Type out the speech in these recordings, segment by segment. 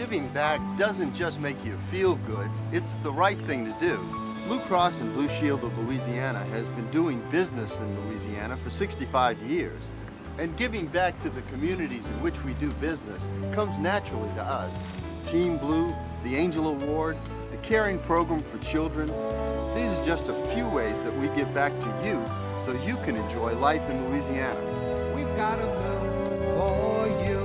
Giving back doesn't just make you feel good, it's the right thing to do. Blue Cross and Blue Shield of Louisiana has been doing business in Louisiana for 65 years. And giving back to the communities in which we do business comes naturally to us. Team Blue, the Angel Award, the Caring Program for Children. These are just a few ways that we give back to you so you can enjoy life in Louisiana. We've got a blue for you.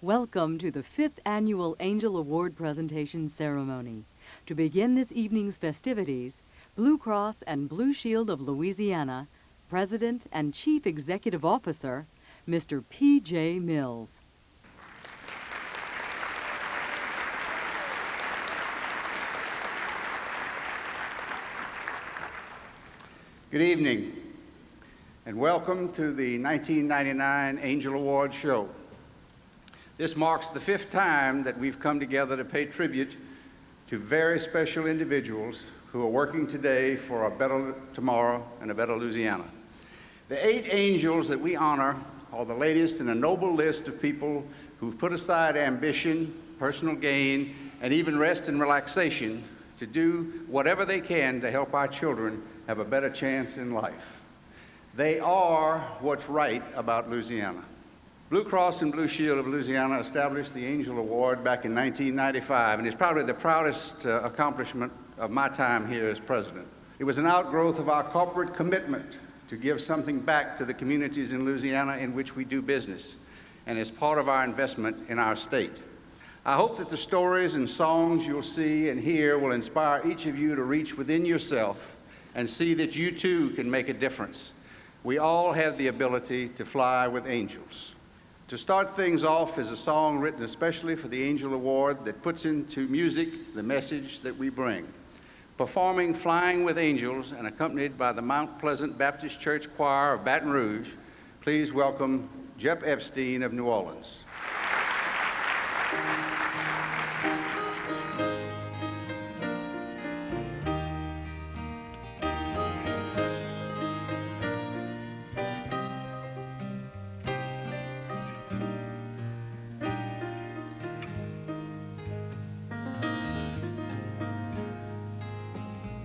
Welcome to the 5th Annual Angel Award Presentation Ceremony. To begin this evening's festivities, Blue Cross and Blue Shield of Louisiana, President and Chief Executive Officer, Mr. P.J. Mills. Good evening, and welcome to the 1999 Angel Award Show. This marks the 5th time that we've come together to pay tribute to very special individuals who are working today for a better tomorrow and a better Louisiana. The 8 angels that we honor are the latest in a noble list of people who've put aside ambition, personal gain, and even rest and relaxation to do whatever they can to help our children have a better chance in life. They are what's right about Louisiana. Blue Cross and Blue Shield of Louisiana established the Angel Award back in 1995, and it's probably the proudest accomplishment of my time here as president. It was an outgrowth of our corporate commitment to give something back to the communities in Louisiana in which we do business, and as part of our investment in our state. I hope that the stories and songs you'll see and hear will inspire each of you to reach within yourself and see that you too can make a difference. We all have the ability to fly with angels. To start things off is a song written especially for the Angel Award that puts into music the message that we bring. Performing Flying with Angels and accompanied by the Mount Pleasant Baptist Church Choir of Baton Rouge, please welcome Jeff Epstein of New Orleans.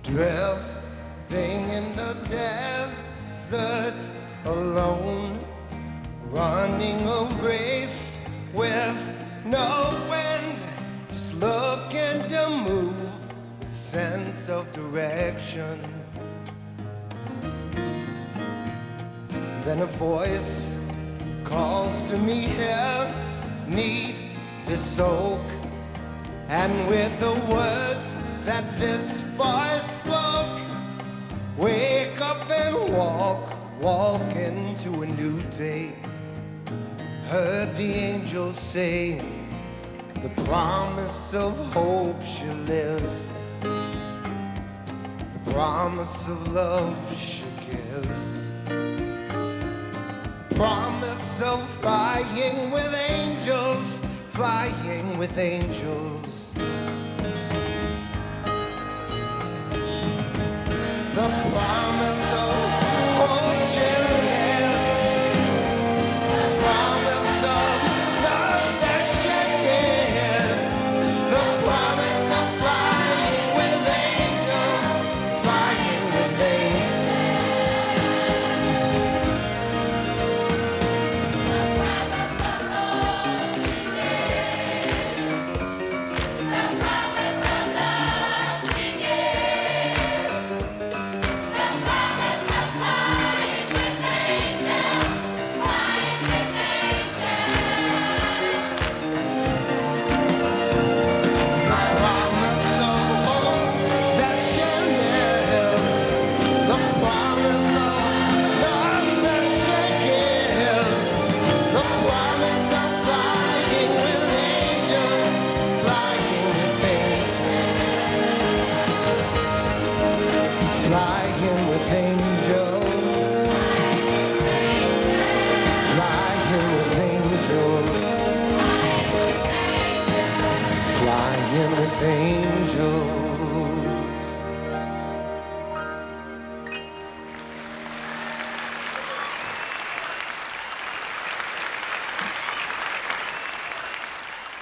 Drifting in the desert alone, running a race with no wind, just looking to move with sense of direction. Then a voice calls to me here, neath this oak, and with the words that this voice spoke, wake up and walk into a new day. Heard the angels say, the promise of hope she lives, the promise of love she gives, promise of flying with angels, flying with angels. The promise of hope she lives, the promise of singing with angels.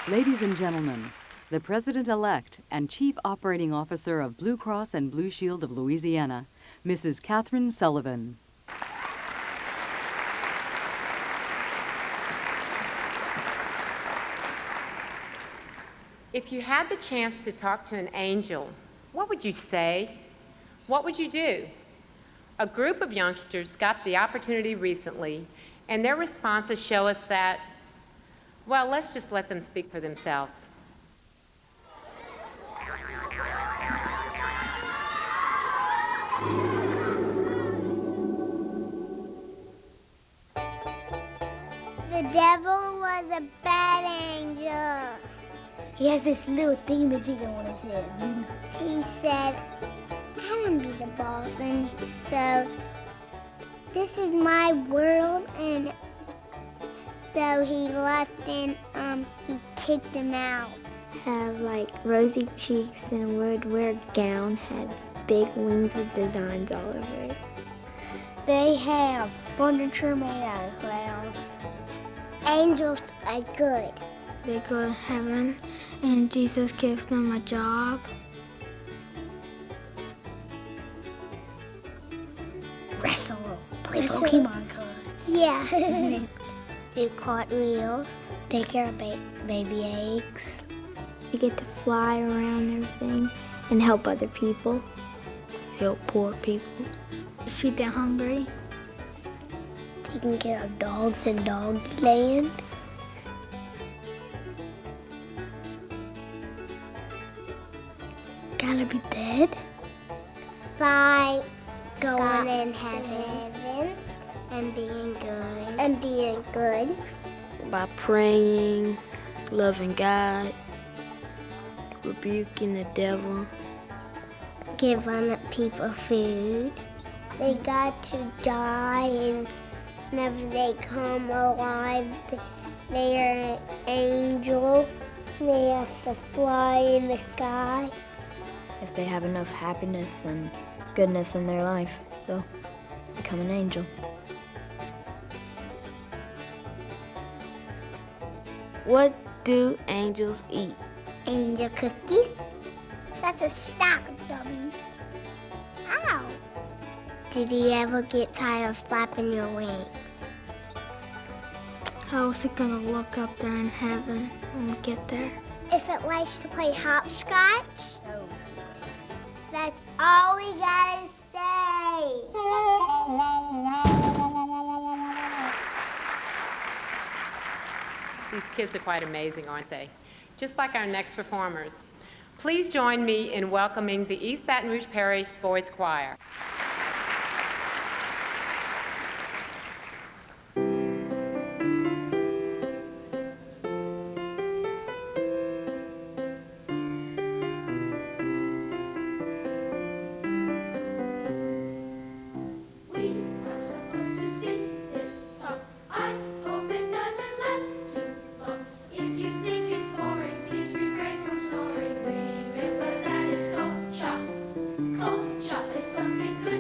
Ladies and gentlemen, the President-elect and Chief Operating Officer of Blue Cross and Blue Shield of Louisiana, Mrs. Catherine Sullivan. If you had the chance to talk to an angel, what would you say? What would you do? A group of youngsters got the opportunity recently, and their responses show us that, well, let's just let them speak for themselves. The devil was a bad angel. He has this little thingamajigger on his head. He said, I want to be the boss, and so this is my world, and so he left and he kicked him out. Have like rosy cheeks and would wear a gown, had big wings with designs all over it. They have furniture made out of clouds. Angels are good. They go to heaven and Jesus gives them a job. Wrestle, play Pokemon cards. Yeah. Do cartwheels. Take care of baby eggs. You get to fly around and everything and help other people, help poor people. Feed the hungry. Taking care of dogs in dog land. Gotta be dead. By going in heaven and being good. And being good. By praying, loving God, rebuking the devil. Giving people food. They got to die, and whenever they come alive, they are an angel. They have to fly in the sky. If they have enough happiness and goodness in their life, they'll become an angel. What do angels eat? Angel cookie. That's a snack, dummy. Ow. Did you ever get tired of flapping your wings? How is it gonna look up there in heaven when we get there? If it likes to play hopscotch, that's all we gotta say. These kids are quite amazing, aren't they? Just like our next performers. Please join me in welcoming the East Baton Rouge Parish Boys Choir. Something good.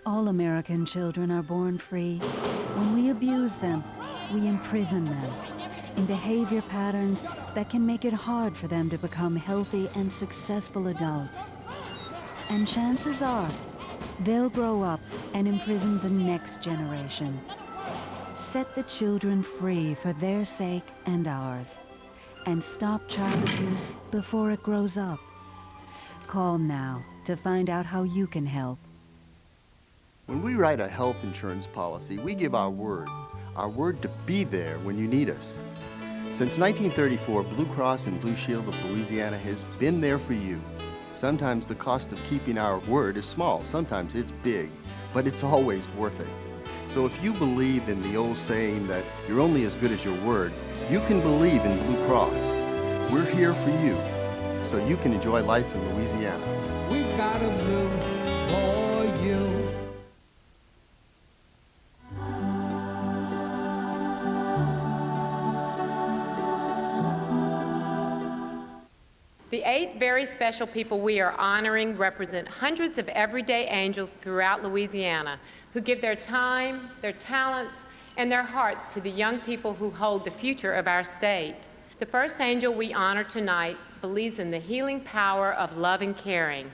All American children are born free. When we abuse them, we imprison them in behavior patterns that can make it hard for them to become healthy and successful adults. And chances are, they'll grow up and imprison the next generation. Set the children free for their sake and ours, and stop child abuse before it grows up. Call now to find out how you can help. When we write a health insurance policy, we give our word to be there when you need us. Since 1934, Blue Cross and Blue Shield of Louisiana has been there for you. Sometimes the cost of keeping our word is small, sometimes it's big, but it's always worth it. So if you believe in the old saying that you're only as good as your word, you can believe in Blue Cross. We're here for you, so you can enjoy life in Louisiana. We've got a blue for you. The 8 very special people we are honoring represent hundreds of everyday angels throughout Louisiana who give their time, their talents, and their hearts to the young people who hold the future of our state. The first angel we honor tonight believes in the healing power of love and caring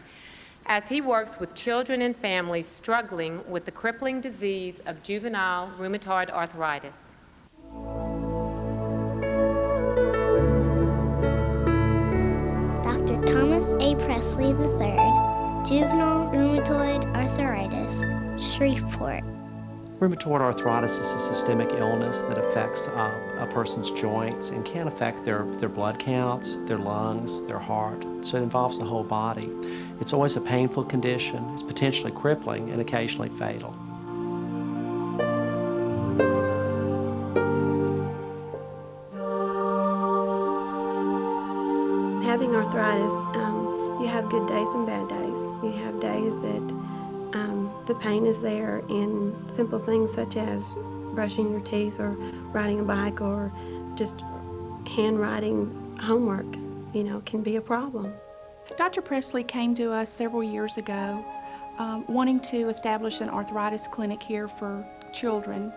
as he works with children and families struggling with the crippling disease of juvenile rheumatoid arthritis. Dr. Thomas A. Presley III, Juvenile Rheumatoid Arthritis, Shreveport. Rheumatoid arthritis is a systemic illness that affects a person's joints and can affect their blood counts, their lungs, their heart. So it involves the whole body. It's always a painful condition. It's potentially crippling and occasionally fatal. Having arthritis, you have good days and bad days. You have days that the pain is there, and simple things such as brushing your teeth or riding a bike or just handwriting homework, can be a problem. Dr. Presley came to us several years ago wanting to establish an arthritis clinic here for children.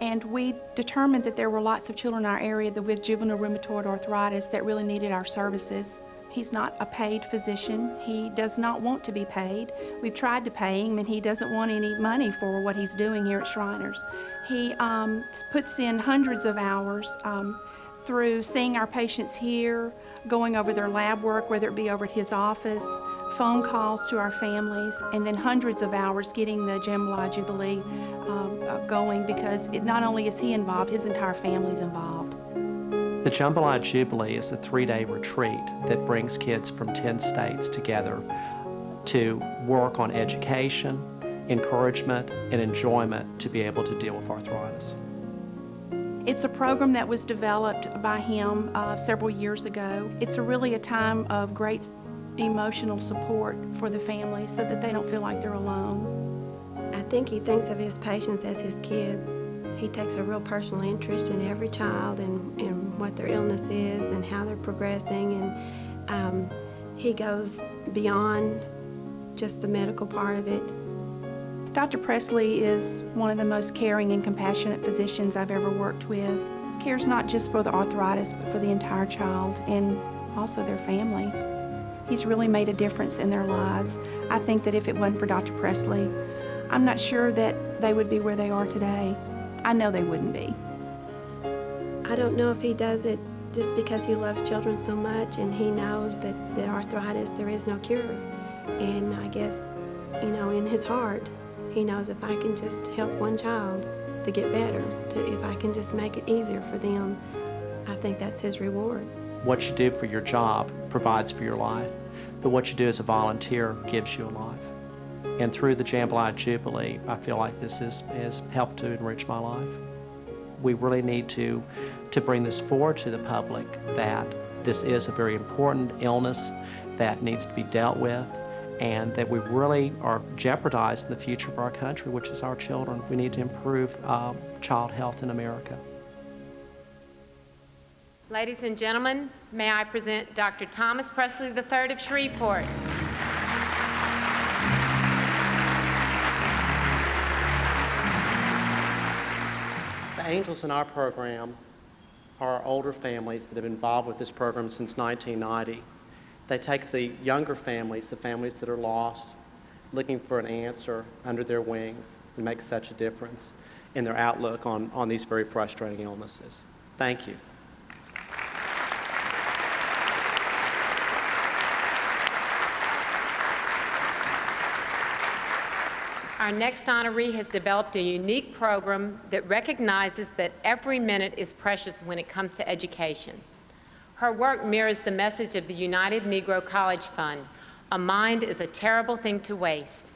And we determined that there were lots of children in our area with juvenile rheumatoid arthritis that really needed our services. He's not a paid physician. He does not want to be paid. We've tried to pay him, and he doesn't want any money for what he's doing here at Shriners. He puts in hundreds of hours through seeing our patients here, going over their lab work, whether it be over at his office, phone calls to our families, and then hundreds of hours getting the Jambalaya Jubilee going, because not only is he involved, his entire family's involved. The Jambalaya Jubilee is a 3-day retreat that brings kids from 10 states together to work on education, encouragement, and enjoyment to be able to deal with arthritis. It's a program that was developed by him several years ago. It's really a time of great emotional support for the family so that they don't feel like they're alone. I think he thinks of his patients as his kids. He takes a real personal interest in every child and what their illness is and how they're progressing, and he goes beyond just the medical part of it. Dr. Presley is one of the most caring and compassionate physicians I've ever worked with. Cares not just for the arthritis, but for the entire child and also their family. He's really made a difference in their lives. I think that if it wasn't for Dr. Presley, I'm not sure that they would be where they are today. I know they wouldn't be. I don't know if he does it just because he loves children so much and he knows that arthritis, there is no cure. And I guess, in his heart, he knows if I can just help one child to get better, if I can just make it easier for them, I think that's his reward. What you do for your job provides for your life, but what you do as a volunteer gives you a life. And through the Jambalaya Jubilee, I feel like this has helped to enrich my life. We really need to bring this forward to the public that this is a very important illness that needs to be dealt with, and that we really are jeopardizing the future of our country, which is our children. We need to improve child health in America. Ladies and gentlemen, may I present Dr. Thomas Presley III of Shreveport. The angels in our program are older families that have been involved with this program since 1990. They take the younger families, the families that are lost, looking for an answer under their wings, and make such a difference in their outlook on these very frustrating illnesses. Thank you. Our next honoree has developed a unique program that recognizes that every minute is precious when it comes to education. Her work mirrors the message of the United Negro College Fund: a mind is a terrible thing to waste.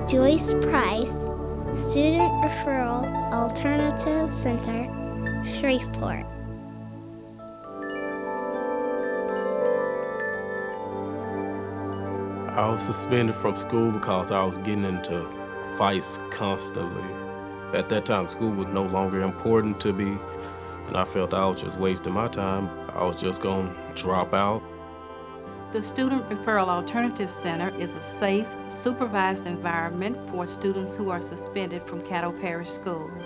Joyce Price, Student Referral Alternative Center, Shreveport. I was suspended from school because I was getting into fights constantly. At that time, school was no longer important to me, and I felt I was just wasting my time. I was just going to drop out. The Student Referral Alternative Center is a safe, supervised environment for students who are suspended from Caddo Parish schools.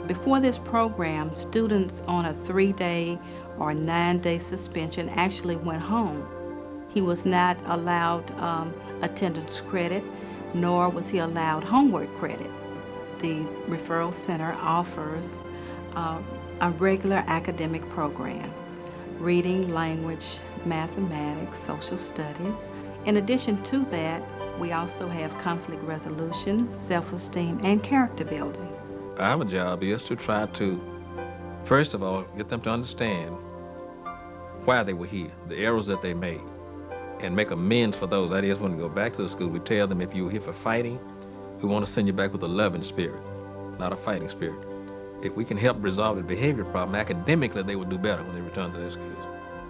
Before this program, students on a 3-day or 9-day suspension actually went home. He was not allowed attendance credit, nor was he allowed homework credit. The referral center offers a regular academic program: reading, language, mathematics, social studies. In addition to that, we also have conflict resolution, self-esteem, and character building. Our job is to try to, first of all, get them to understand why they were here, the errors that they made, and make amends for those. That is, when we go back to the school, we tell them, if you were here for fighting, we want to send you back with a loving spirit, not a fighting spirit. If we can help resolve the behavior problem, academically they will do better when they return to their schools.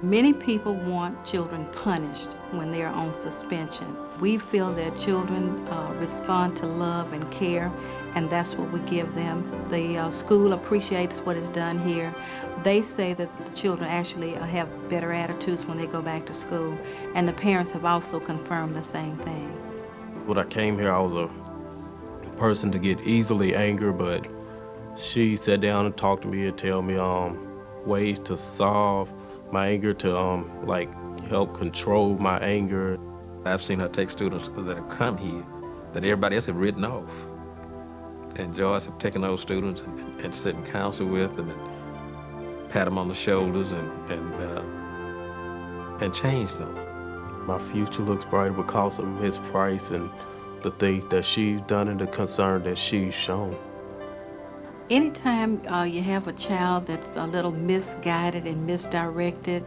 Many people want children punished when they are on suspension. We feel that children respond to love and care, and that's what we give them. The school appreciates what is done here. They say that the children actually have better attitudes when they go back to school, and the parents have also confirmed the same thing. When I came here, I was a person to get easily angered, but she sat down and talked to me and tell me ways to solve my anger, to like help control my anger. I've seen her take students that have come here that everybody else have written off, and Joyce have taken those students and sit in counsel with them and pat them on the shoulders and change them. My future looks brighter because of Miss Price and the things that she's done and the concern that she's shown. Anytime you have a child that's a little misguided and misdirected,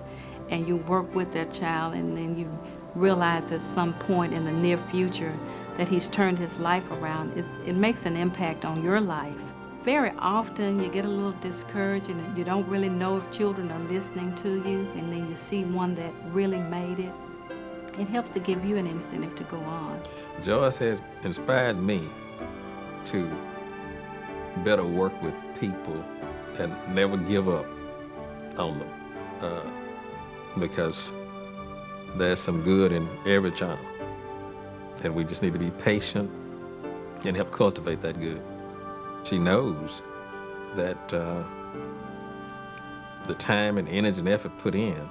and you work with that child, and then you realize at some point in the near future that he's turned his life around, it makes an impact on your life. Very often you get a little discouraged and you don't really know if children are listening to you, and then you see one that really made it. It helps to give you an incentive to go on. Joyce has inspired me to better work with people and never give up on them, because there's some good in every child, and we just need to be patient and help cultivate that good. She knows that the time and energy and effort put in,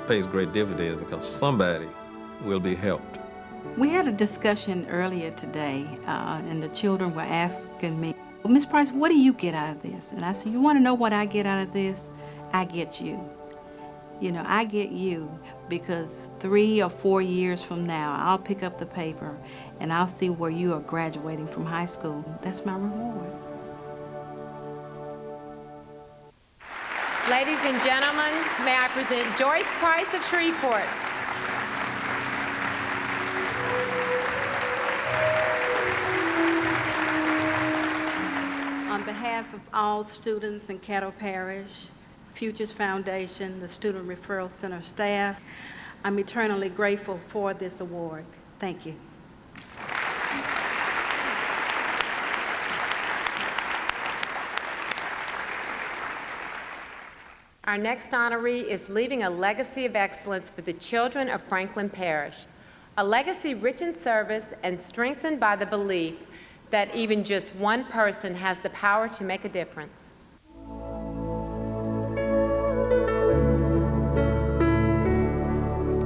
pays great dividends, because somebody will be helped. We had a discussion earlier today, and the children were asking me, well, Ms. Price, what do you get out of this? And I said, you want to know what I get out of this? I get you. I get you, because 3 or 4 years from now, I'll pick up the paper and I'll see where you are graduating from high school. That's my reward. Ladies and gentlemen, may I present Joyce Price of Shreveport. On behalf of all students in Caddo Parish, Futures Foundation, the Student Referral Center staff, I'm eternally grateful for this award. Thank you. Our next honoree is leaving a legacy of excellence for the children of Franklin Parish. A legacy rich in service and strengthened by the belief that even just one person has the power to make a difference.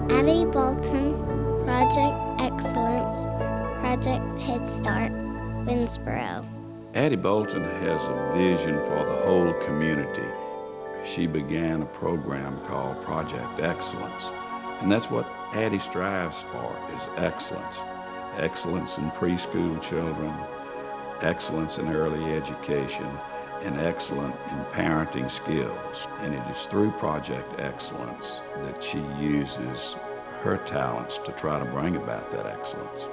Addie, Bolton, Project Excellence, Project Head Start, Winsboro. Addie Bolton has a vision for the whole community. She began a program called Project Excellence, and that's what Addie strives for, is excellence. Excellence in preschool children, excellence in early education, and excellence in parenting skills. And it is through Project Excellence that she uses her talents to try to bring about that excellence.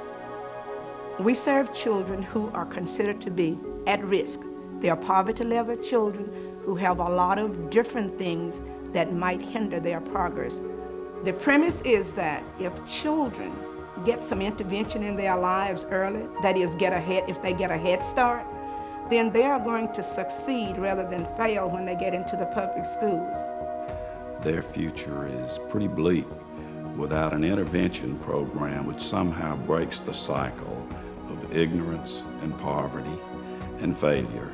We serve children who are considered to be at risk. They are poverty-level children who have a lot of different things that might hinder their progress. The premise is that if children get some intervention in their lives early, that is, if they get a head start, then they are going to succeed rather than fail when they get into the public schools. Their future is pretty bleak without an intervention program which somehow breaks the cycle of ignorance and poverty and failure.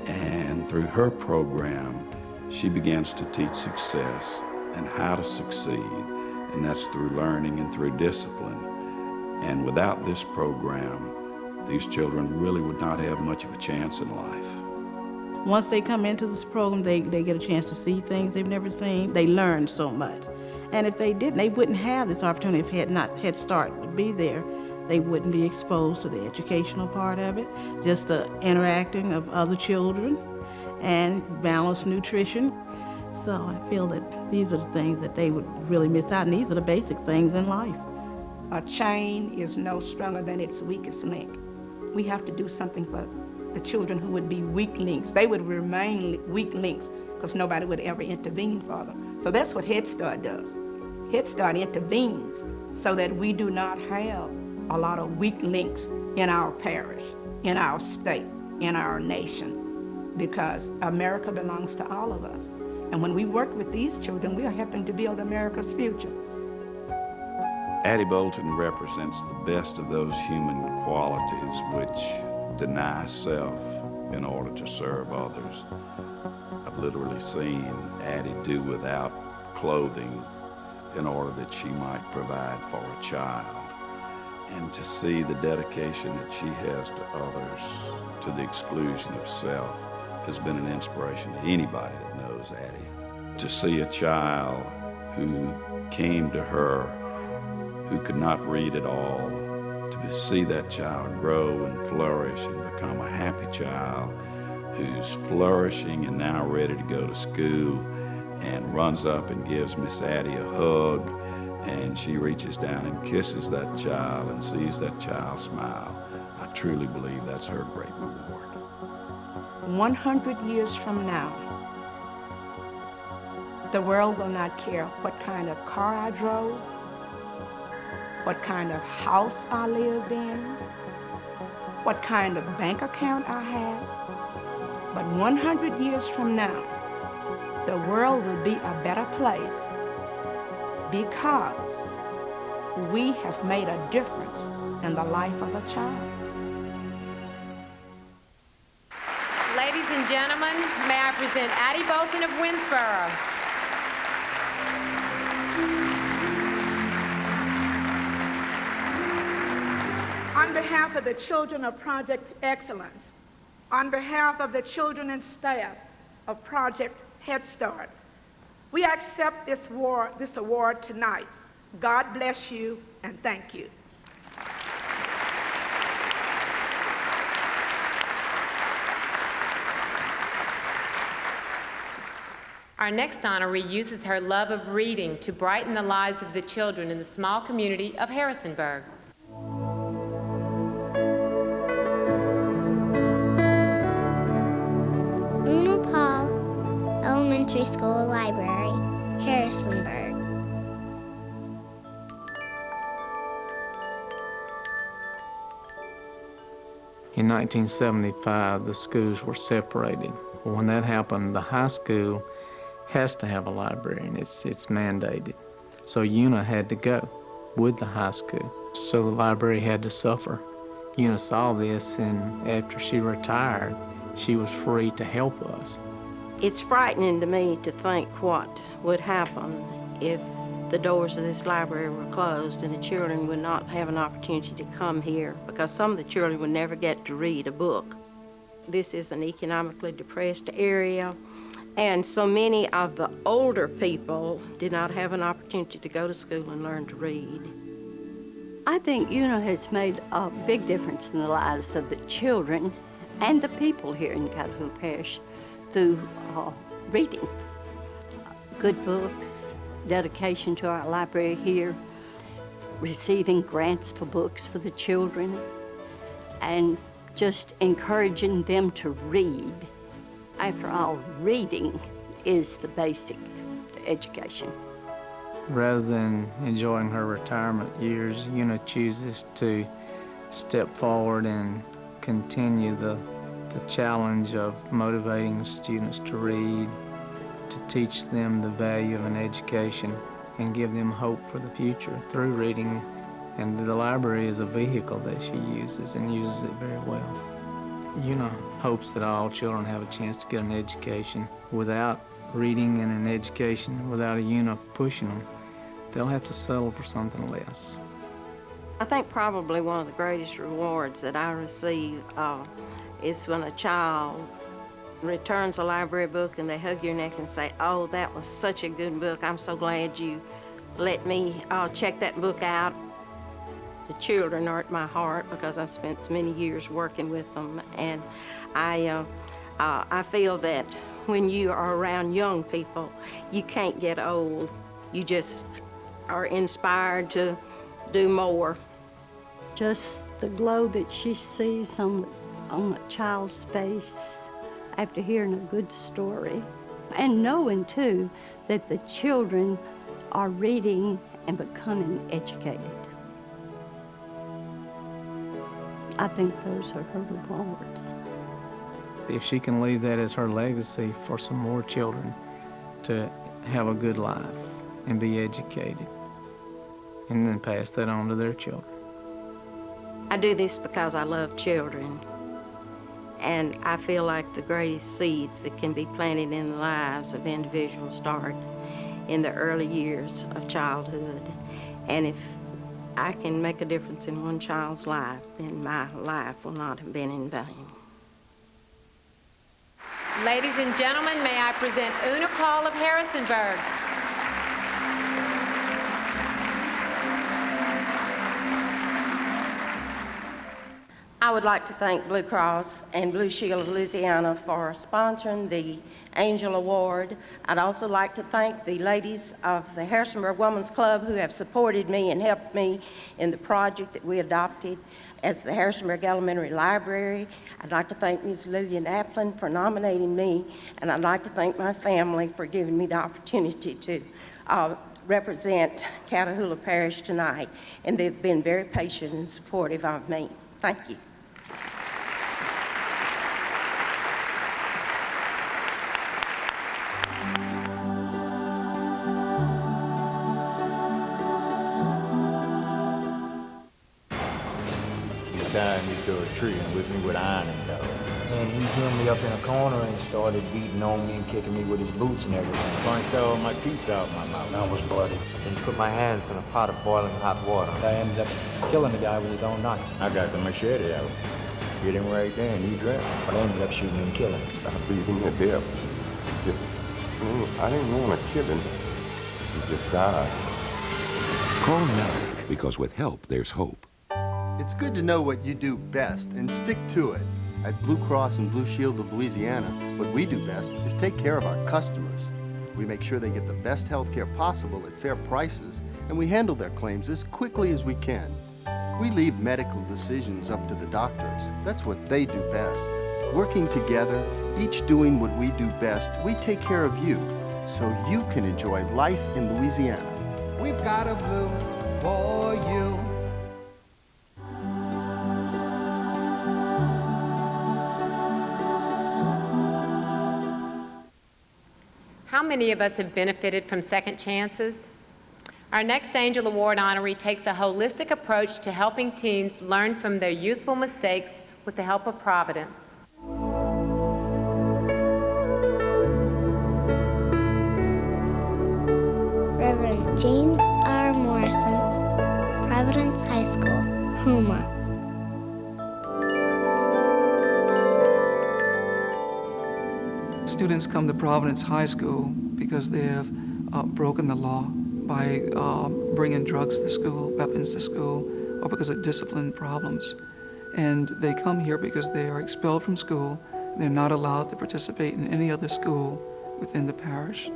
And through her program, she begins to teach success and how to succeed, and that's through learning and through discipline. And without this program, these children really would not have much of a chance in life. Once they come into this program, they get a chance to see things they've never seen. They learn so much. And if they didn't, they wouldn't have this opportunity if Head Start would be there. They wouldn't be exposed to the educational part of it, just the interacting of other children and balanced nutrition. So I feel that these are the things that they would really miss out, and these are the basic things in life. A chain is no stronger than its weakest link. We have to do something for the children who would be weak links. They would remain weak links because nobody would ever intervene for them. So that's what Head Start does. Head Start intervenes so that we do not have a lot of weak links in our parish, in our state, in our nation, because America belongs to all of us. And when we work with these children, we are helping to build America's future. Addie Bolton represents the best of those human qualities which deny self in order to serve others. I've literally seen Addie do without clothing in order that she might provide for a child. And to see the dedication that she has to others to the exclusion of self has been an inspiration to anybody that knows Addie. To see a child who came to her who could not read at all, to see that child grow and flourish and become a happy child who's flourishing and now ready to go to school and runs up and gives Miss Addie a hug, and she reaches down and kisses that child and sees that child smile. I truly believe that's her great reward. 100 years from now, the world will not care what kind of car I drove, what kind of house I lived in, what kind of bank account I had. But 100 years from now, the world will be a better place because we have made a difference in the life of a child. Ladies and gentlemen, may I present Addie Bolton of Winsboro. On behalf of the children of Project Excellence, on behalf of the children and staff of Project Head Start, we accept this award tonight. God bless you and thank you. Our next honoree uses her love of reading to brighten the lives of the children in the small community of Harrisonburg. Elementary School Library, Harrisonburg. In 1975, the schools were separated. When that happened, the high school has to have a library, and it's mandated. So Una had to go. with the high school. So the library had to suffer. Una saw this, and after she retired, she was free to help us. It's frightening to me to think what would happen if the doors of this library were closed and the children would not have an opportunity to come here, because some of the children would never get to read a book. This is an economically depressed area, and so many of the older people did not have an opportunity to go to school and learn to read. I think Una has made a big difference in the lives of the children and the people here in Catahoula Parish through reading good books, dedication to our library here, receiving grants for books for the children, and just encouraging them to read. After all, reading is the basic to education. Rather than enjoying her retirement years, Una chooses to step forward and continue the challenge of motivating students to read, to teach them the value of an education, and give them hope for the future through reading. And the library is a vehicle that she uses, and uses it very well. Una hopes that all children have a chance to get an education. Without reading and an education, without a Una pushing them, they'll have to settle for something less. I think probably one of the greatest rewards that I receive is when a child returns a library book and they hug your neck and say, "Oh, that was such a good book. I'm so glad you let me check that book out." The children are at my heart because I've spent so many years working with them, and I feel that when you are around young people, you can't get old. You just are inspired to do more. Just the glow that she sees on a child's face after hearing a good story, and knowing too that the children are reading and becoming educated. I think those are her rewards. If she can leave that as her legacy for some more children to have a good life and be educated, and then pass that on to their children. I do this because I love children, and I feel like the greatest seeds that can be planted in the lives of individuals start in the early years of childhood. And if I can make a difference in one child's life, then my life will not have been in vain. Ladies and gentlemen, may I present Una Paul of Harrisonburg. I would like to thank Blue Cross and Blue Shield of Louisiana for sponsoring the Angel Award. I'd also like to thank the ladies of the Harrisonburg Women's Club who have supported me and helped me in the project that we adopted as the Harrisonburg Elementary Library. I'd like to thank Ms. Lillian Applin for nominating me, and I'd like to thank my family for giving me the opportunity to represent Catahoula Parish tonight, and they've been very patient and supportive of me. Thank you. Tied me to a tree and whipped me with an ironing board. And he held me up in a corner and started beating on me and kicking me with his boots and everything. Punched all my teeth out my mouth. I was bloody. And put my hands in a pot of boiling hot water. I ended up killing the guy with his own knife. I got the machete out. Hit him right there and he dropped. But I ended up shooting and killing him. I beat him to death. I didn't want to kill him. He just died. Call now, because with help, there's hope. It's good to know what you do best and stick to it. At Blue Cross and Blue Shield of Louisiana, what we do best is take care of our customers. We make sure they get the best health care possible at fair prices, and we handle their claims as quickly as we can. We leave medical decisions up to the doctors. That's what they do best. Working together, each doing what we do best, we take care of you, so you can enjoy life in Louisiana. We've got a blue for you. How many of us have benefited from second chances? Our next Angel Award honoree takes a holistic approach to helping teens learn from their youthful mistakes with the help of Providence. Reverend James R. Morrison, Providence High School, Houma. Students come to Providence High School because they have broken the law by bringing drugs to school, weapons to school, or because of discipline problems. And they come here because they are expelled from school. They're not allowed to participate in any other school within the parish.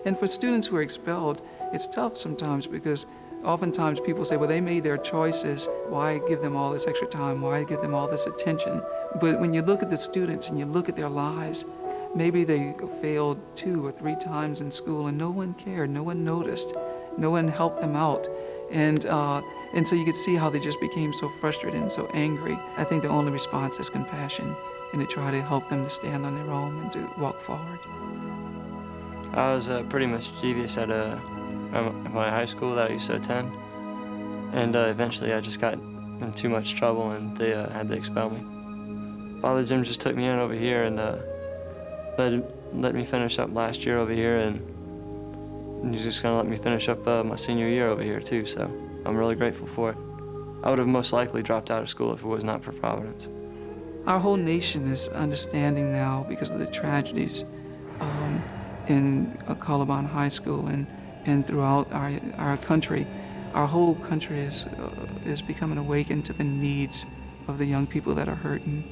And for students who are expelled, it's tough sometimes because oftentimes people say, well, they made their choices. Why give them all this extra time? Why give them all this attention? But when you look at the students and you look at their lives, maybe they failed 2 or 3 times in school and no one cared, no one noticed, no one helped them out. And so you could see how they just became so frustrated and so angry. I think the only response is compassion and to try to help them to stand on their own and to walk forward. I was pretty mischievous at my high school that I used to attend, and eventually I just got in too much trouble and they had to expel me. Father Jim just took me in over here and let me finish up last year over here, and he's just gonna let me finish up my senior year over here too, so I'm really grateful for it. I would have most likely dropped out of school if it was not for Providence. Our whole nation is understanding now because of the tragedies in Columbine High School and throughout our country. Our whole country is becoming awakened to the needs of the young people that are hurting.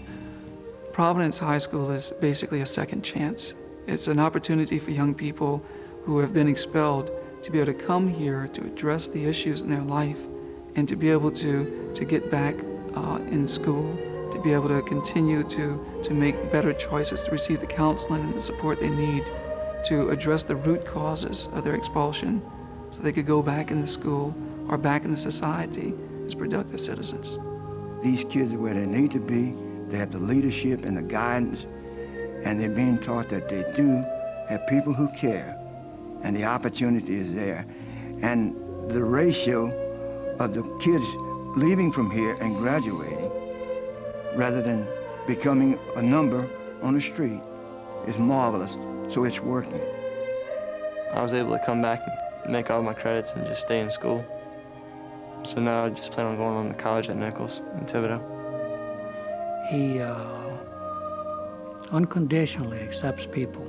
Providence High School is basically a second chance. It's an opportunity for young people who have been expelled to be able to come here to address the issues in their life and to be able to get back in school, to be able to continue to make better choices, to receive the counseling and the support they need to address the root causes of their expulsion so they could go back into school or back into society as productive citizens. These kids are where they need to be. They have the leadership and the guidance, and they're being taught that they do have people who care, and the opportunity is there. And the ratio of the kids leaving from here and graduating, rather than becoming a number on the street, is marvelous, so it's working. I was able to come back and make all my credits and just stay in school. So now I just plan on going on to college at Nichols in Thibodeau. He unconditionally accepts people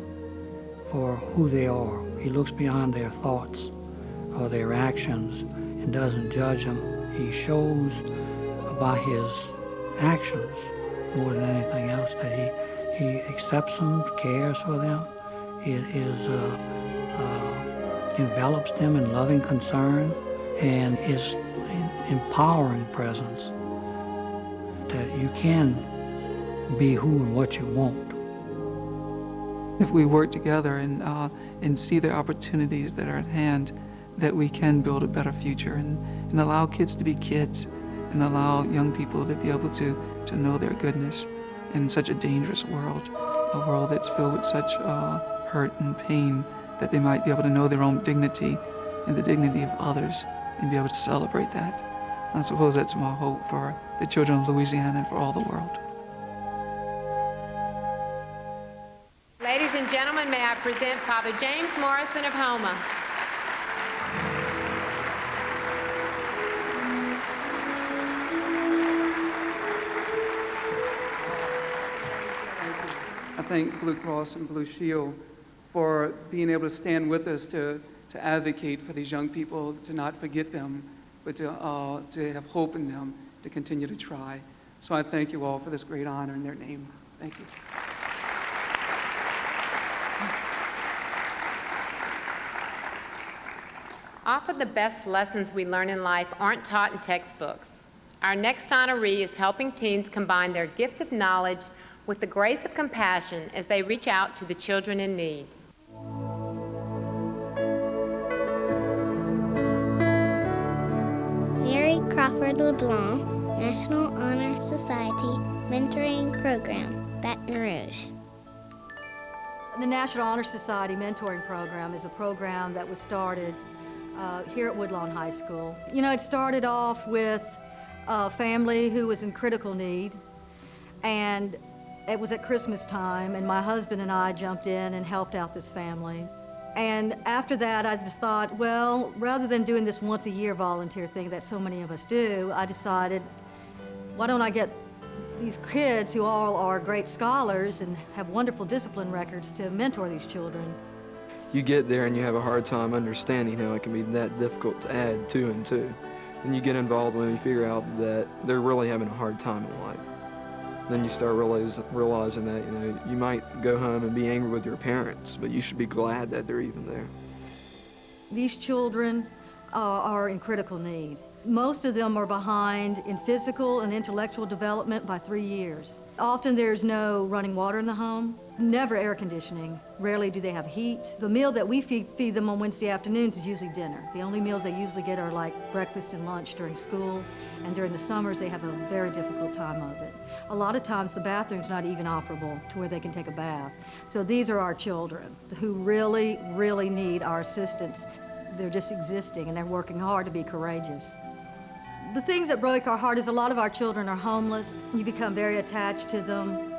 for who they are. He looks beyond their thoughts or their actions and doesn't judge them. He shows by his actions more than anything else that he accepts them, cares for them, envelops them in loving concern, and his empowering presence that you can be who and what you want. If we work together and see the opportunities that are at hand, that we can build a better future and allow kids to be kids and allow young people to be able to know their goodness in such a dangerous world, a world that's filled with such hurt and pain, that they might be able to know their own dignity and the dignity of others and be able to celebrate that. I suppose that's my hope for the children of Louisiana and for all the world. Ladies and gentlemen, may I present Father James Morrison of Houma. I thank Blue Cross and Blue Shield for being able to stand with us to advocate for these young people, to not forget them, but to have hope in them, to continue to try. So I thank you all for this great honor in their name. Thank you. Often the best lessons we learn in life aren't taught in textbooks. Our next honoree is helping teens combine their gift of knowledge with the grace of compassion as they reach out to the children in need. Mary Crawford LeBlanc, National Honor Society Mentoring Program, Baton Rouge. The National Honor Society Mentoring Program is a program that was started here at Woodlawn High School. You know, it started off with a family who was in critical need, and it was at Christmas time, and my husband and I jumped in and helped out this family. And after that, I just thought, well, rather than doing this once a year volunteer thing that so many of us do, I decided, why don't I get these kids who all are great scholars and have wonderful discipline records to mentor these children. You get there and you have a hard time understanding how it can be that difficult to add 2 and 2. And you get involved when you figure out that they're really having a hard time in life. Then you start realizing that, you know, you might go home and be angry with your parents, but you should be glad that they're even there. These children are in critical need. Most of them are behind in physical and intellectual development by 3 years. Often there's no running water in the home, never air conditioning. Rarely do they have heat. The meal that we feed them on Wednesday afternoons is usually dinner. The only meals they usually get are like breakfast and lunch during school, and during the summers they have a very difficult time of it. A lot of times the bathroom's not even operable to where they can take a bath. So these are our children who really, really need our assistance. They're just existing and they're working hard to be courageous. The things that break our heart is a lot of our children are homeless. You become very attached to them.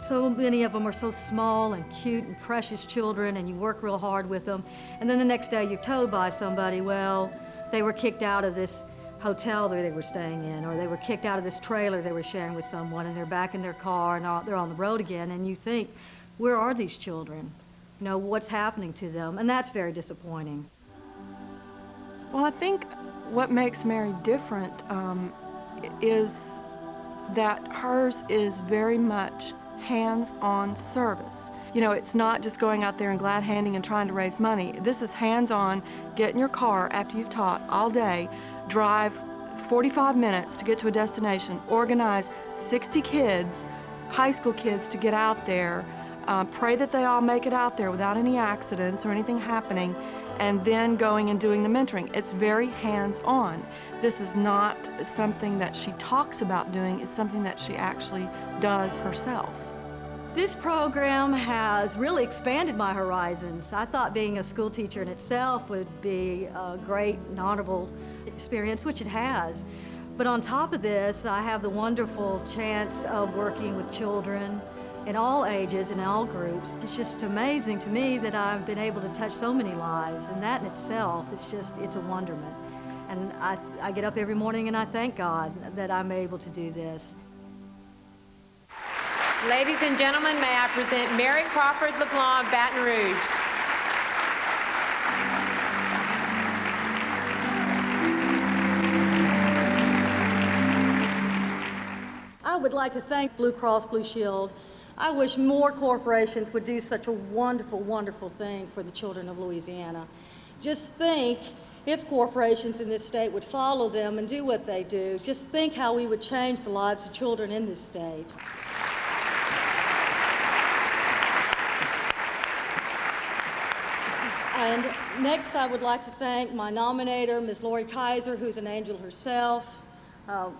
So many of them are so small and cute and precious children, and you work real hard with them. And then the next day you're told by somebody, well, they were kicked out of this hotel that they were staying in, or they were kicked out of this trailer they were sharing with someone, and they're back in their car and they're on the road again, and you think, where are these children? You know, what's happening to them? And that's very disappointing. Well, I think what makes Mary different is that hers is very much hands-on service. You know, it's not just going out there and glad handing and trying to raise money. This is hands-on, get in your car after you've taught all day, drive 45 minutes to get to a destination, organize 60 kids, high school kids, to get out there, pray that they all make it out there without any accidents or anything happening, and then going and doing the mentoring. It's very hands-on. This is not something that she talks about doing, it's something that she actually does herself. This program has really expanded my horizons. I thought being a school teacher in itself would be a great and honorable experience, which it has. But on top of this, I have the wonderful chance of working with children in all ages, in all groups. It's just amazing to me that I've been able to touch so many lives, and that in itself, it's a wonderment. And I get up every morning and I thank God that I'm able to do this. Ladies and gentlemen, may I present Mary Crawford LeBlanc, Baton Rouge. I would like to thank Blue Cross Blue Shield. I wish more corporations would do such a wonderful, wonderful thing for the children of Louisiana. Just think, if corporations in this state would follow them and do what they do, just think how we would change the lives of children in this state. And next, I would like to thank my nominator, Ms. Lori Kaiser, who's an angel herself,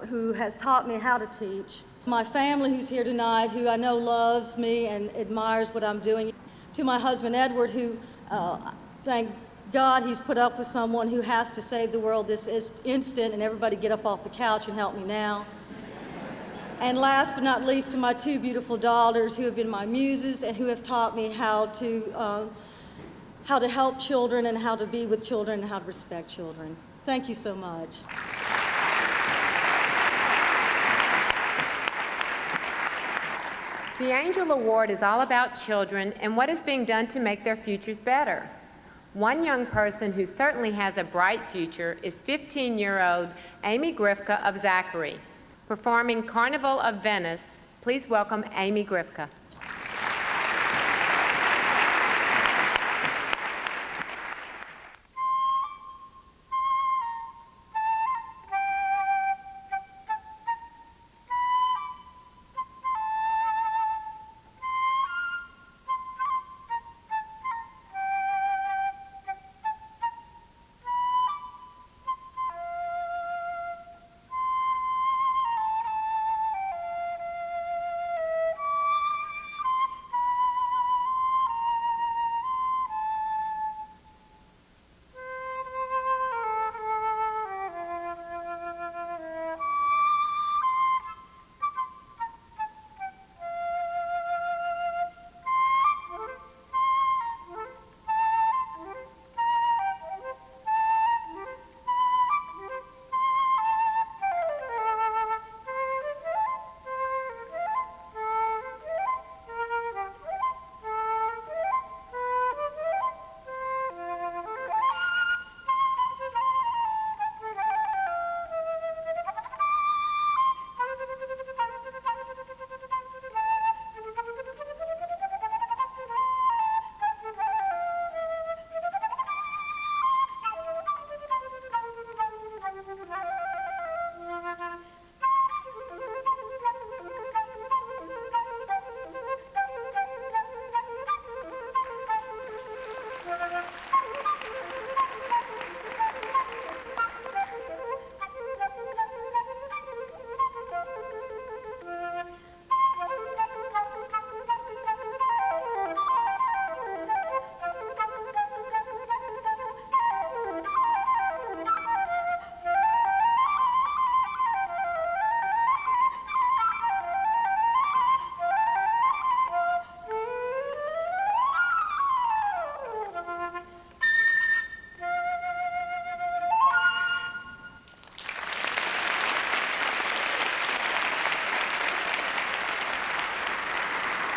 who has taught me how to teach. My family who's here tonight, who I know loves me and admires what I'm doing. To my husband, Edward, who, thank God, he's put up with someone who has to save the world this instant, and everybody get up off the couch and help me now. And last but not least, to my 2 beautiful daughters who have been my muses and who have taught me how to help children and how to be with children and how to respect children. Thank you so much. The Angel Award is all about children and what is being done to make their futures better. One young person who certainly has a bright future is 15-year-old Amy Grifka of Zachary. Performing Carnival of Venice, please welcome Amy Grifka.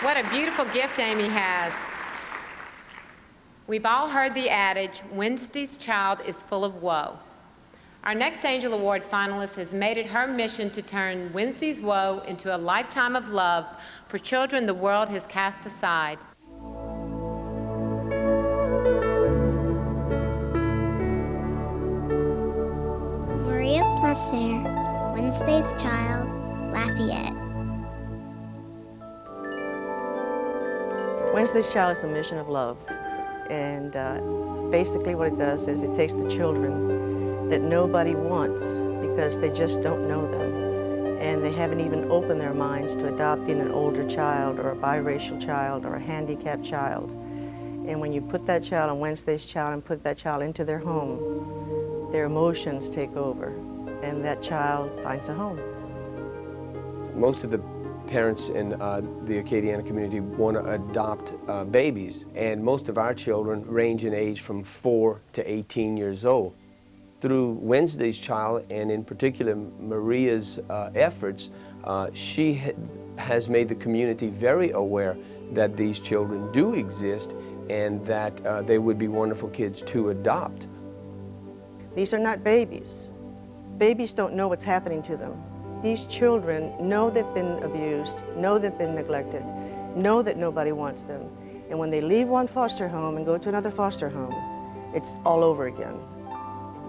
What a beautiful gift Amy has. We've all heard the adage, Wednesday's child is full of woe. Our next Angel Award finalist has made it her mission to turn Wednesday's woe into a lifetime of love for children the world has cast aside. Maria Placer, Wednesday's child, Lafayette. Wednesday's Child is a mission of love, and basically what it does is it takes the children that nobody wants because they just don't know them, and they haven't even opened their minds to adopting an older child or a biracial child or a handicapped child. And when you put that child on Wednesday's Child and put that child into their home, their emotions take over, and that child finds a home. Most of the parents in the Acadiana community want to adopt babies, and most of our children range in age from 4 to 18 years old. Through Wednesday's Child, and in particular Maria's efforts, she has made the community very aware that these children do exist and that they would be wonderful kids to adopt. These are not babies. Babies don't know what's happening to them. These children know they've been abused, know they've been neglected, know that nobody wants them. And when they leave one foster home and go to another foster home, it's all over again.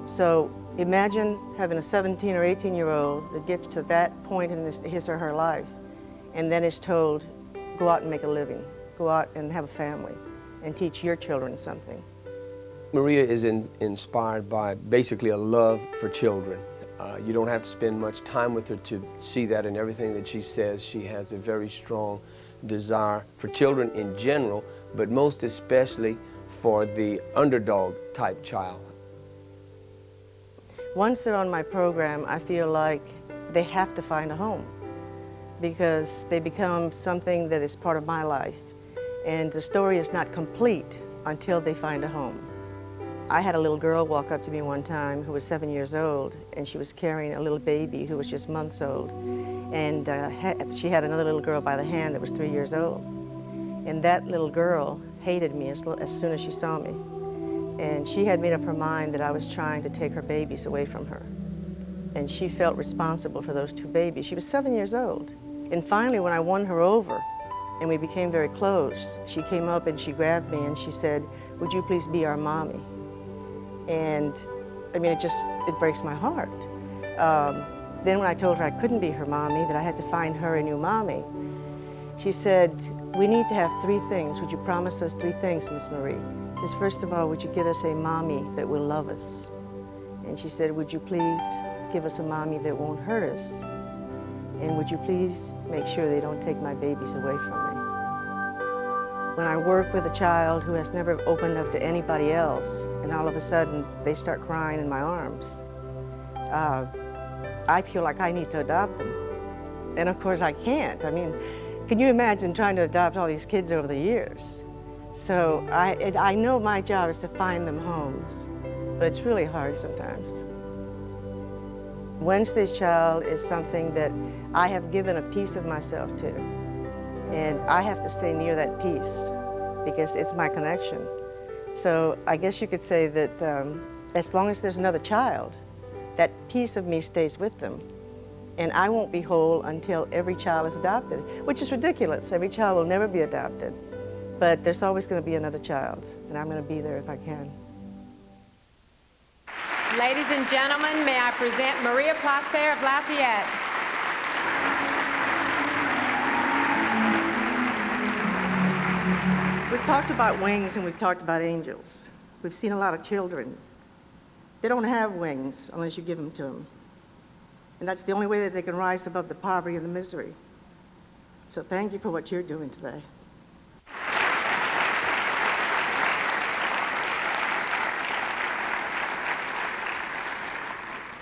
So imagine having a 17 or 18-year-old that gets to that point in his or her life and then is told, go out and make a living, go out and have a family and teach your children something. Maria is inspired by basically a love for children. You don't have to spend much time with her to see that in everything that she says. She has a very strong desire for children in general, but most especially for the underdog type child. Once they're on my program, I feel like they have to find a home because they become something that is part of my life. And the story is not complete until they find a home. I had a little girl walk up to me one time who was 7 years old, and she was carrying a little baby who was just months old. And she had another little girl by the hand that was 3 years old. And that little girl hated me as soon as she saw me. And she had made up her mind that I was trying to take her babies away from her. And she felt responsible for those two babies. She was 7 years old. And finally, when I won her over and we became very close, she came up and she grabbed me and she said, "Would you please be our mommy?" And I mean, it breaks my heart. Then when I told her I couldn't be her mommy, that I had to find her a new mommy, she said, "We need to have 3 things. Would you promise us 3 things, Miss Marie?" She says, "First of all, would you get us a mommy that will love us?" And she said, "Would you please give us a mommy that won't hurt us? And would you please make sure they don't take my babies away from me?" When I work with a child who has never opened up to anybody else, and all of a sudden they start crying in my arms, I feel like I need to adopt them. And of course I can't. I mean, can you imagine trying to adopt all these kids over the years? So I know my job is to find them homes, but it's really hard sometimes. Wednesday's Child is something that I have given a piece of myself to. And I have to stay near that piece because it's my connection. So I guess you could say that as long as there's another child, that piece of me stays with them. And I won't be whole until every child is adopted, which is ridiculous. Every child will never be adopted. But there's always going to be another child, and I'm going to be there if I can. Ladies and gentlemen, may I present Maria Placer of Lafayette. We've talked about wings and we've talked about angels. We've seen a lot of children. They don't have wings unless you give them to them. And that's the only way that they can rise above the poverty and the misery. So thank you for what you're doing today.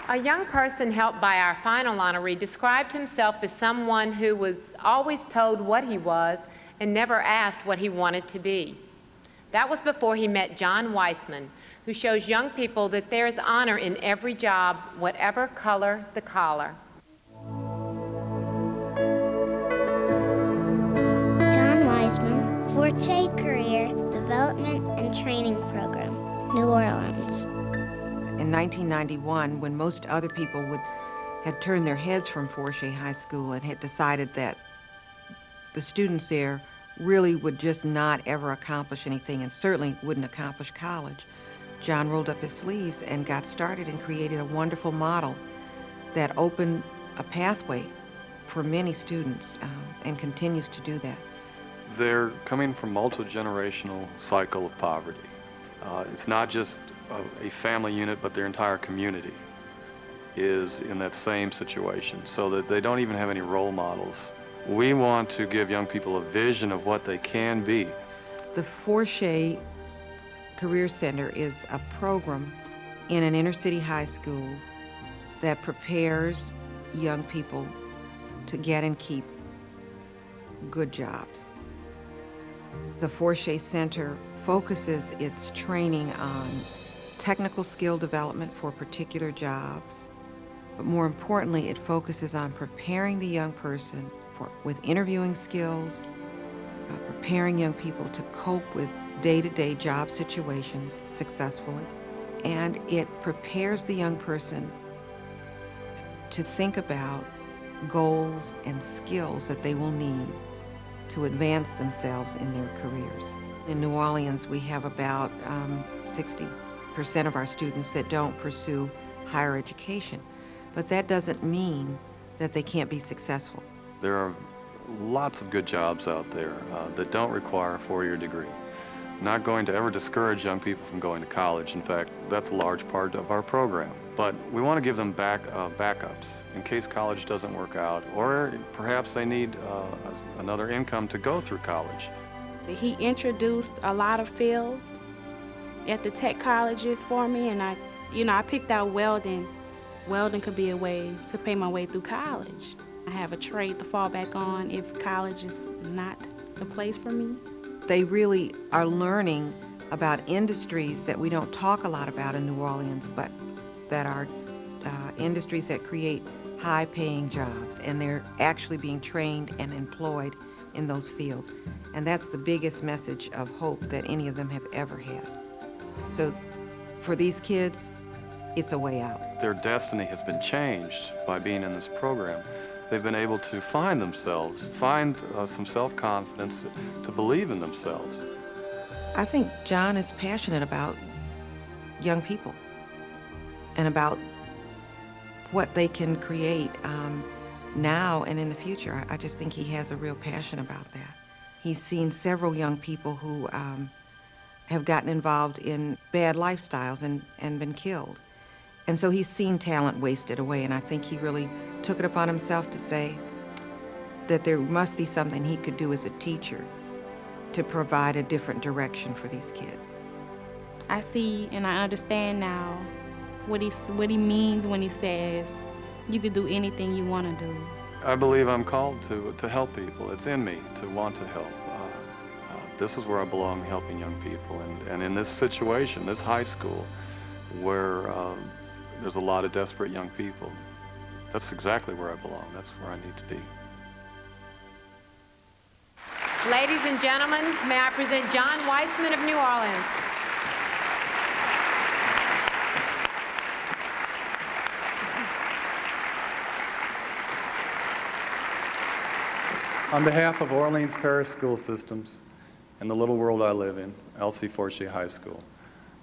A young person helped by our final honoree described himself as someone who was always told what he was and never asked what he wanted to be. That was before he met John Wyseman, who shows young people that there is honor in every job, whatever color the collar. John Wyseman, Forte Career Development and Training Program, New Orleans. In 1991, when most other people had turned their heads from Forte High School and had decided that the students there really would just not ever accomplish anything and certainly wouldn't accomplish college, John rolled up his sleeves and got started and created a wonderful model that opened a pathway for many students and continues to do that. They're coming from multi-generational cycle of poverty. It's not just a family unit, but their entire community is in that same situation, so that they don't even have any role models. We want to give young people a vision of what they can be. The Forte Career Center is a program in an inner city high school that prepares young people to get and keep good jobs. The Forte Center focuses its training on technical skill development for particular jobs, but more importantly, it focuses on preparing the young person with interviewing skills, preparing young people to cope with day-to-day job situations successfully, and it prepares the young person to think about goals and skills that they will need to advance themselves in their careers. In New Orleans, we have about 60% of our students that don't pursue higher education, but that doesn't mean that they can't be successful. There are lots of good jobs out there that don't require a four-year degree. Not going to ever discourage young people from going to college. In fact, that's a large part of our program. But we want to give them backups in case college doesn't work out, or perhaps they need another income to go through college. He introduced a lot of fields at the tech colleges for me, and I picked out welding. Welding could be a way to pay my way through college. I have a trade to fall back on if college is not the place for me. They really are learning about industries that we don't talk a lot about in New Orleans, but that are industries that create high-paying jobs, and they're actually being trained and employed in those fields. And that's the biggest message of hope that any of them have ever had. So for these kids, it's a way out. Their destiny has been changed by being in this program. They've been able to find themselves, find some self-confidence to believe in themselves. I think John is passionate about young people and about what they can create now and in the future. I just think he has a real passion about that. He's seen several young people who have gotten involved in bad lifestyles and been killed. And so he's seen talent wasted away, and I think he really took it upon himself to say that there must be something he could do as a teacher to provide a different direction for these kids. I see and I understand now what he means when he says you could do anything you want to do. I believe I'm called to help people. It's in me to want to help. This is where I belong, helping young people. And in this situation, this high school, where there's a lot of desperate young people, that's exactly where I belong. That's where I need to be. Ladies and gentlemen, may I present John Wyseman of New Orleans. On behalf of Orleans Parish School Systems and the little world I live in, L.C. Forte High School,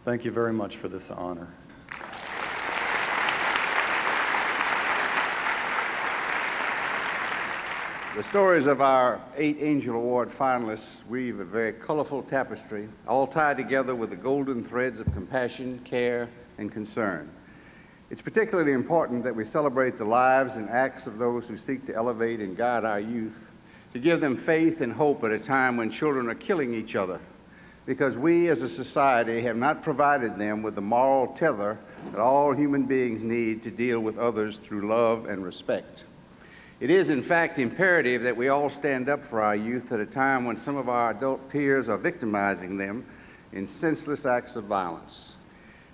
thank you very much for this honor. The stories of our 8 Angel Award finalists weave a very colorful tapestry, all tied together with the golden threads of compassion, care, and concern. It's particularly important that we celebrate the lives and acts of those who seek to elevate and guide our youth, to give them faith and hope at a time when children are killing each other, because we as a society have not provided them with the moral tether that all human beings need to deal with others through love and respect. It is, in fact, imperative that we all stand up for our youth at a time when some of our adult peers are victimizing them in senseless acts of violence.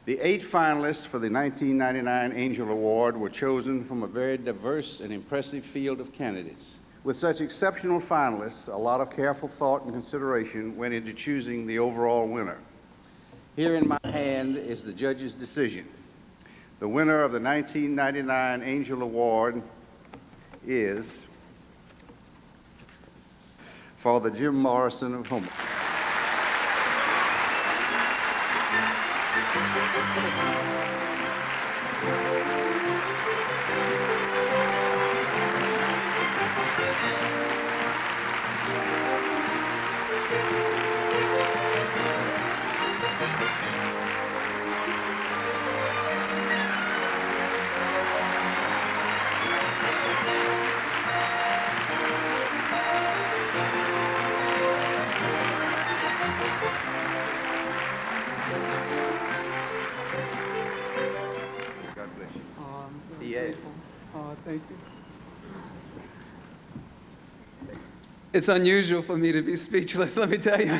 The 8 finalists for the 1999 Angel Award were chosen from a very diverse and impressive field of candidates. With such exceptional finalists, a lot of careful thought and consideration went into choosing the overall winner. Here in my hand is the judge's decision. The winner of the 1999 Angel Award is for the Jim Morrison of Homer. Thank you. It's unusual for me to be speechless, let me tell you.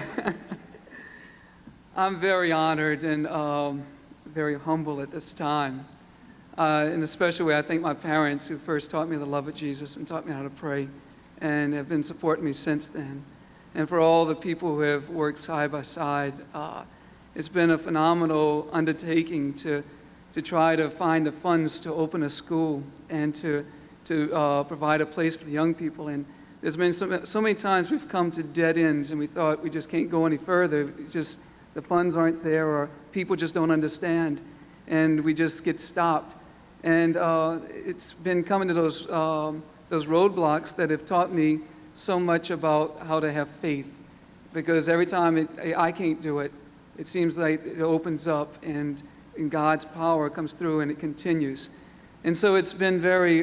I'm very honored and very humble at this time. In a special way, I thank my parents who first taught me the love of Jesus and taught me how to pray and have been supporting me since then. And for all the people who have worked side by side, it's been a phenomenal undertaking to try to find the funds to open a school and to provide a place for the young people. And there's been so many times we've come to dead ends and we thought we just can't go any further. Just the funds aren't there or people just don't understand and we just get stopped. And it's been coming to those roadblocks that have taught me so much about how to have faith. Because every time I can't do it, it seems like it opens up and God's power comes through and it continues. And so it's been very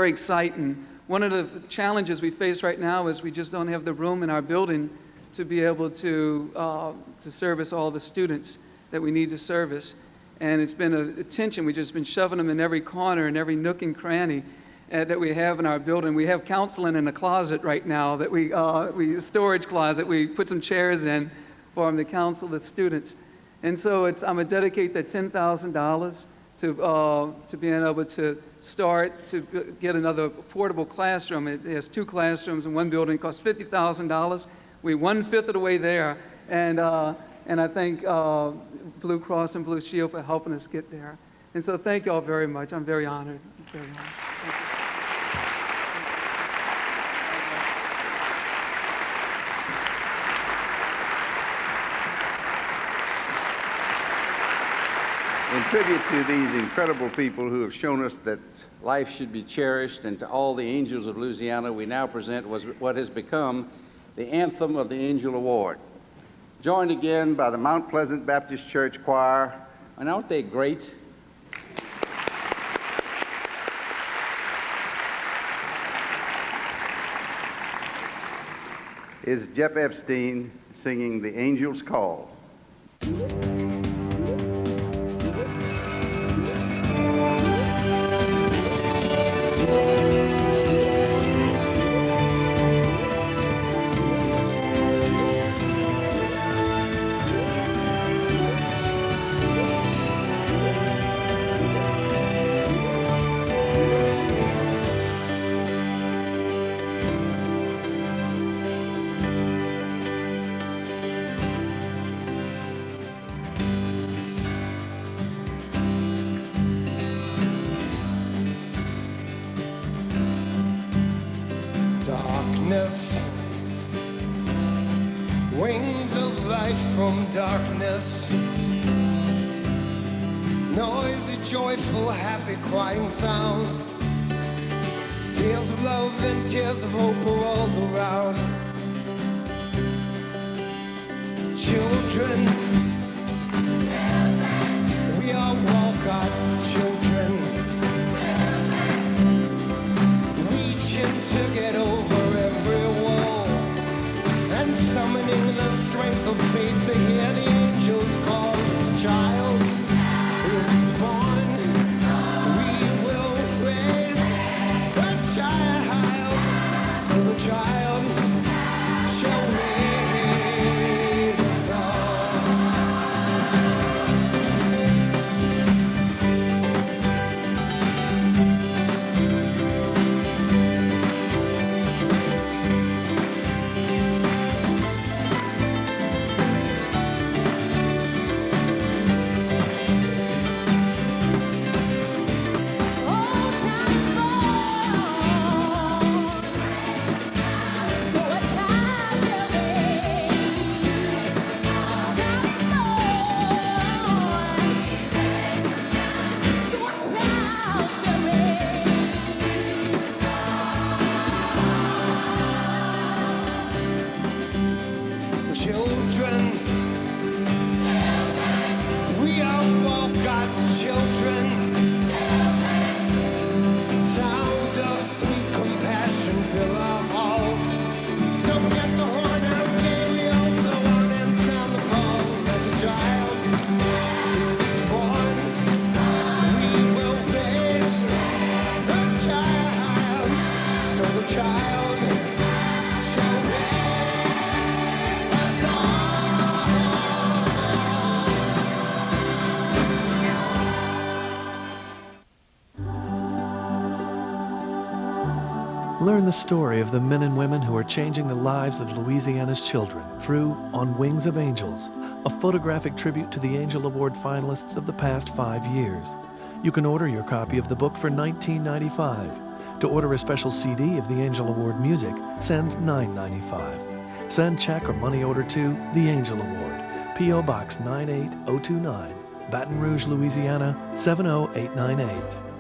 exciting. One of the challenges we face right now is we just don't have the room in our building to be able to service all the students that we need to service. And it's been a tension. We've just been shoving them in every corner and every nook and cranny that we have in our building. We have counseling in a closet right now that a storage closet. We put some chairs in for them to counsel the students. And so I'm going to dedicate that $10,000 to being able to start to get another portable classroom. It has 2 classrooms in one building. It costs $50,000. We're 1/5 of the way there. And I thank Blue Cross and Blue Shield for helping us get there. And so thank you all very much. I'm very honored. Very honored. Thank you. In tribute to these incredible people who have shown us that life should be cherished, and to all the angels of Louisiana, we now present what has become the anthem of the Angel Award. Joined again by the Mount Pleasant Baptist Church Choir, and aren't they great? Is Jeff Epstein singing The Angel's Call. Darkness, wings of light from darkness, noisy, joyful, happy, crying sounds, tears of love and tears of hope are all around. Children, we are all God's children, reaching to get over every wall and summoning the strength of faith to hear the angels call. This child is born, we will raise the child, so the child shall raise a song. Learn the story of the men and women who are changing the lives of Louisiana's children through On Wings of Angels, a photographic tribute to the Angel Award finalists of the past 5 years. You can order your copy of the book for $19.95. To order a special CD of the Angel Award music, send $9.95. Send check or money order to The Angel Award, P.O. Box 98029, Baton Rouge, Louisiana 70898.